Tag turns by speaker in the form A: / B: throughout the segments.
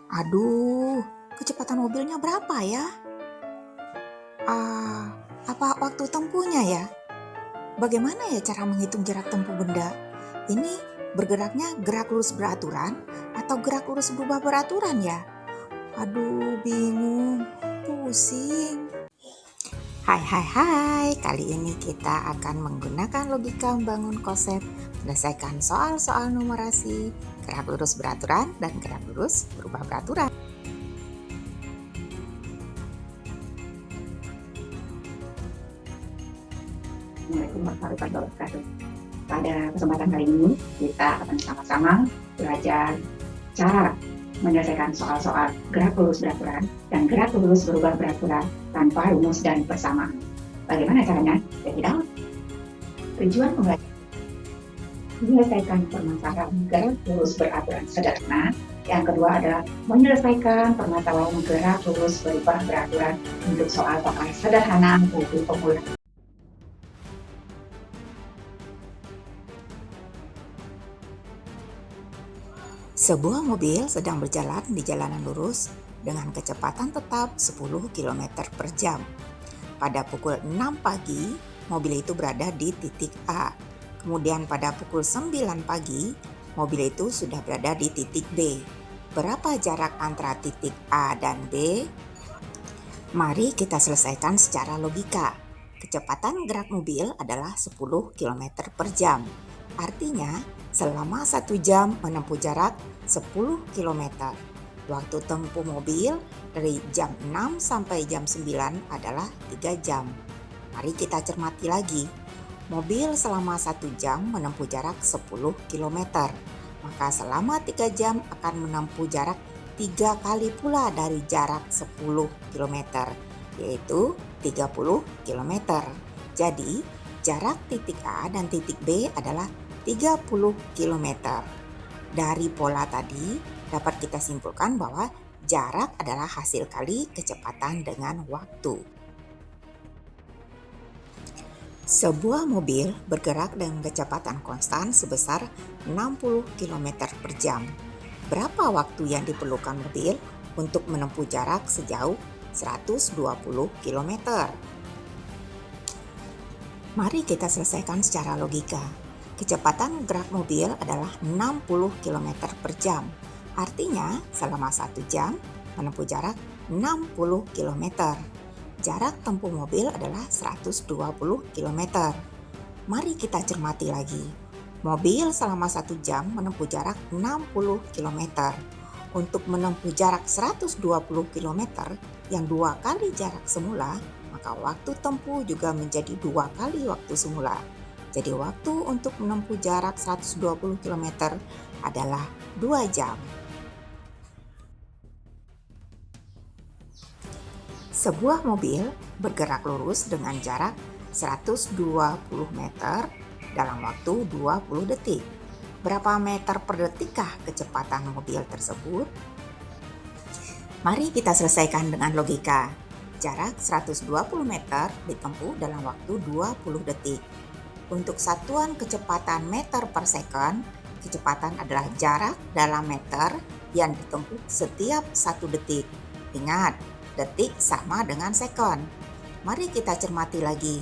A: Aduh, kecepatan mobilnya berapa ya? Apa waktu tempuhnya ya? Bagaimana ya cara menghitung jarak tempuh benda? Ini bergeraknya gerak lurus beraturan atau gerak lurus berubah beraturan ya? Aduh, bingung, pusing. Hai, kali ini kita akan menggunakan logika membangun konsep, menyelesaikan soal-soal numerasi, gerak lurus beraturan dan gerak lurus berubah beraturan.
B: Assalamualaikum warahmatullahi wabarakatuh. Pada kesempatan kali ini kita akan sama-sama belajar cara menyelesaikan soal-soal gerak lurus beraturan dan gerak lurus berubah beraturan tanpa rumus dan persamaan. Bagaimana caranya? Check it out. Tujuan pembelajaran menyelesaikan permasalahan gerak lurus beraturan sederhana. Yang kedua adalah menyelesaikan permasalahan gerak lurus berubah beraturan untuk soal-soal sederhana bagi pemula.
A: Sebuah mobil sedang berjalan di jalanan lurus dengan kecepatan tetap 10 km per jam. Pada pukul 6 pagi, mobil itu berada di titik A. Kemudian pada pukul 9 pagi, mobil itu sudah berada di titik B. Berapa jarak antara titik A dan B? Mari kita selesaikan secara logika. Kecepatan gerak mobil adalah 10 km per jam. Artinya, selama 1 jam menempuh jarak 10 km. Waktu tempuh mobil dari jam 6 sampai jam 9 adalah 3 jam. Mari kita cermati lagi. Mobil selama 1 jam menempuh jarak 10 km. Maka selama 3 jam akan menempuh jarak 3 kali pula dari jarak 10 km, yaitu 30 km. Jadi, jarak titik A dan titik B adalah 30 km. Dari pola tadi, dapat kita simpulkan bahwa jarak adalah hasil kali kecepatan dengan waktu. Sebuah mobil bergerak dengan kecepatan konstan sebesar 60 km per jam. Berapa waktu yang diperlukan mobil untuk menempuh jarak sejauh 120 km? Mari kita selesaikan secara logika. Kecepatan gerak mobil adalah 60 km per jam. Artinya, selama 1 jam menempuh jarak 60 km. Jarak tempuh mobil adalah 120 km. Mari kita cermati lagi. Mobil selama 1 jam menempuh jarak 60 km. Untuk menempuh jarak 120 km yang 2 kali jarak semula, maka waktu tempuh juga menjadi 2 kali waktu semula. Jadi waktu untuk menempuh jarak 120 km adalah 2 jam. Sebuah mobil bergerak lurus dengan jarak 120 meter dalam waktu 20 detik. Berapa meter per detikkah kecepatan mobil tersebut? Mari kita selesaikan dengan logika. Jarak 120 meter ditempuh dalam waktu 20 detik. Untuk satuan kecepatan meter per second, kecepatan adalah jarak dalam meter yang ditempuh setiap 1 detik. Ingat, detik sama dengan second. Mari kita cermati lagi.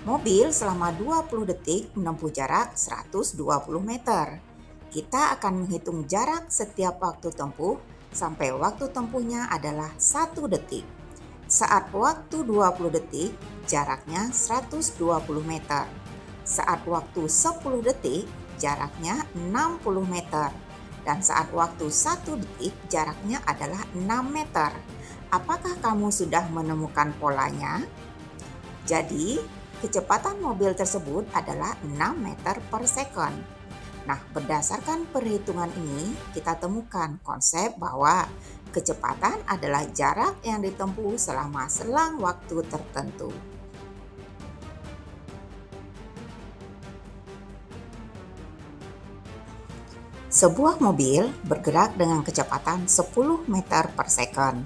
A: Mobil selama 20 detik menempuh jarak 120 meter. Kita akan menghitung jarak setiap waktu tempuh sampai waktu tempuhnya adalah 1 detik. Saat waktu 20 detik, jaraknya 120 meter. Saat waktu 10 detik, jaraknya 60 meter. Dan saat waktu 1 detik, jaraknya adalah 6 meter. Apakah kamu sudah menemukan polanya? Jadi, kecepatan mobil tersebut adalah 6 meter per second. Nah, berdasarkan perhitungan ini, kita temukan konsep bahwa kecepatan adalah jarak yang ditempuh selama selang waktu tertentu. Sebuah mobil bergerak dengan kecepatan 10 meter per second.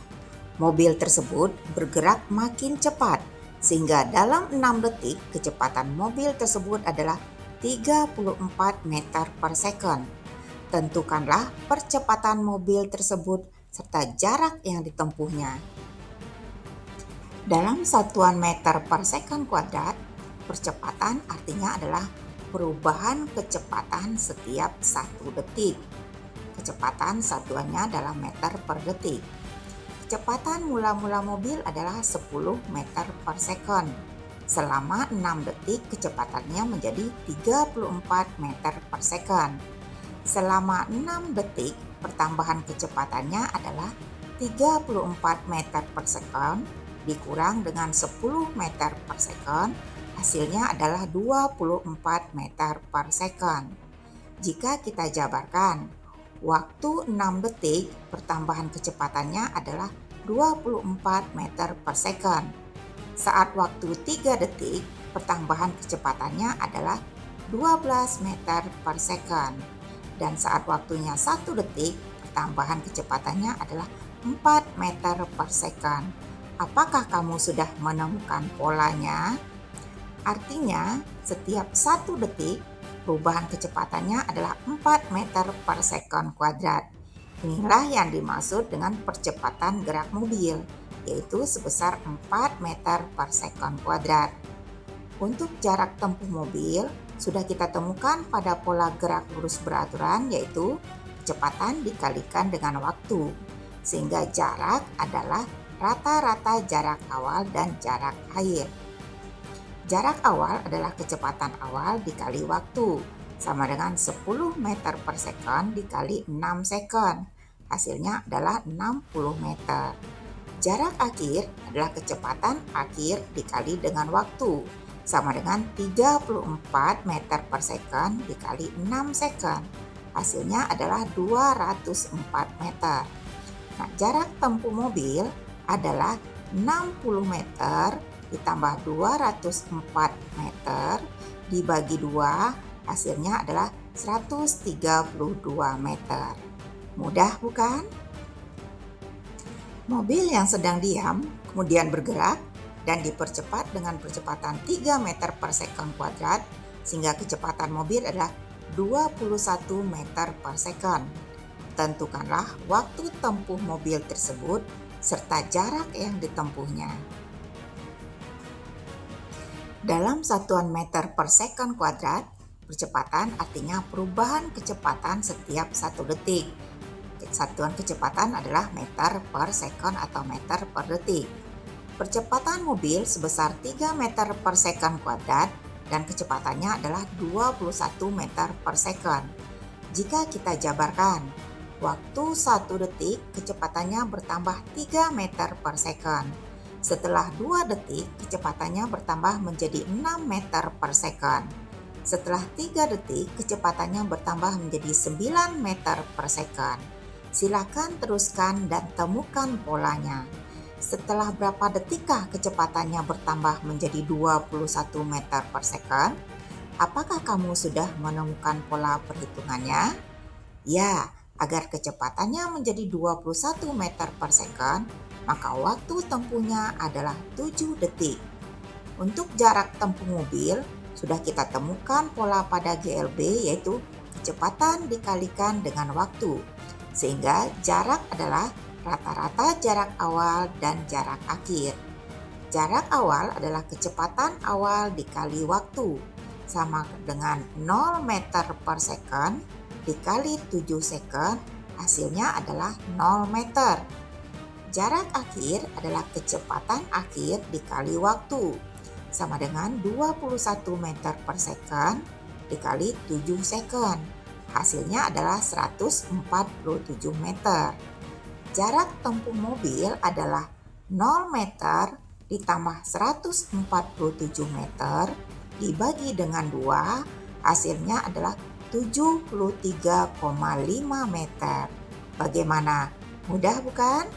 A: Mobil tersebut bergerak makin cepat, sehingga dalam 6 detik kecepatan mobil tersebut adalah 34 meter per second. Tentukanlah percepatan mobil tersebut serta jarak yang ditempuhnya. Dalam satuan meter per second kuadrat, percepatan artinya adalah perubahan kecepatan setiap 1 detik. Kecepatan satuannya dalam meter per detik. Kecepatan mula-mula mobil adalah 10 meter per second. Selama 6 detik kecepatannya menjadi 34 meter per second. Selama 6 detik pertambahan kecepatannya adalah 34 meter per second dikurang dengan 10 meter per second, hasilnya adalah 24 meter per second. Jika kita jabarkan, waktu 6 detik pertambahan kecepatannya adalah 24 meter per second. Saat waktu 3 detik pertambahan kecepatannya adalah 12 meter per second. Dan saat waktunya 1 detik pertambahan kecepatannya adalah 4 meter per second. Apakah kamu sudah menemukan polanya? Artinya, setiap 1 detik, perubahan kecepatannya adalah 4 meter per second kuadrat. Inilah yang dimaksud dengan percepatan gerak mobil, yaitu sebesar 4 meter per second kuadrat. Untuk jarak tempuh mobil, sudah kita temukan pada pola gerak lurus beraturan, yaitu kecepatan dikalikan dengan waktu, sehingga jarak adalah rata-rata jarak awal dan jarak akhir. Jarak awal adalah kecepatan awal dikali waktu, sama dengan 10 meter per second dikali 6 second. Hasilnya adalah 60 meter. Jarak akhir adalah kecepatan akhir dikali dengan waktu, sama dengan 34 meter per second dikali 6 second. Hasilnya adalah 204 meter. Nah, jarak tempuh mobil adalah 60 meter ditambah 204 meter dibagi 2, hasilnya adalah 132 meter. Mudah bukan? Mobil yang sedang diam kemudian bergerak dan dipercepat dengan percepatan 3 meter per second kuadrat, sehingga kecepatan mobil adalah 21 meter per second. Tentukanlah waktu tempuh mobil tersebut serta jarak yang ditempuhnya. Dalam satuan meter per second kuadrat, percepatan artinya perubahan kecepatan setiap 1 detik. Satuan kecepatan adalah meter per second atau meter per detik. Percepatan mobil sebesar 3 meter per second kuadrat dan kecepatannya adalah 21 meter per second. Jika kita jabarkan, waktu 1 detik kecepatannya bertambah 3 meter per second. Setelah 2 detik kecepatannya bertambah menjadi 6 meter per second. Setelah 3 detik kecepatannya bertambah menjadi 9 meter per second. Silakan teruskan dan temukan polanya. Setelah berapa detikkah kecepatannya bertambah menjadi 21 meter per second? Apakah kamu sudah menemukan pola perhitungannya? Ya, agar kecepatannya menjadi 21 meter per second, maka waktu tempuhnya adalah 7 detik. Untuk jarak tempuh mobil, sudah kita temukan pola pada GLB, yaitu kecepatan dikalikan dengan waktu, sehingga jarak adalah rata-rata jarak awal dan jarak akhir. Jarak awal adalah kecepatan awal dikali waktu, sama dengan 0 meter per second dikali 7 second, hasilnya adalah 0 meter. Jarak akhir adalah kecepatan akhir dikali waktu, sama dengan 21 meter per second dikali 7 second. Hasilnya adalah 147 meter. Jarak tempuh mobil adalah 0 meter ditambah 147 meter dibagi dengan 2, hasilnya adalah 73,5 meter. Bagaimana? Mudah bukan?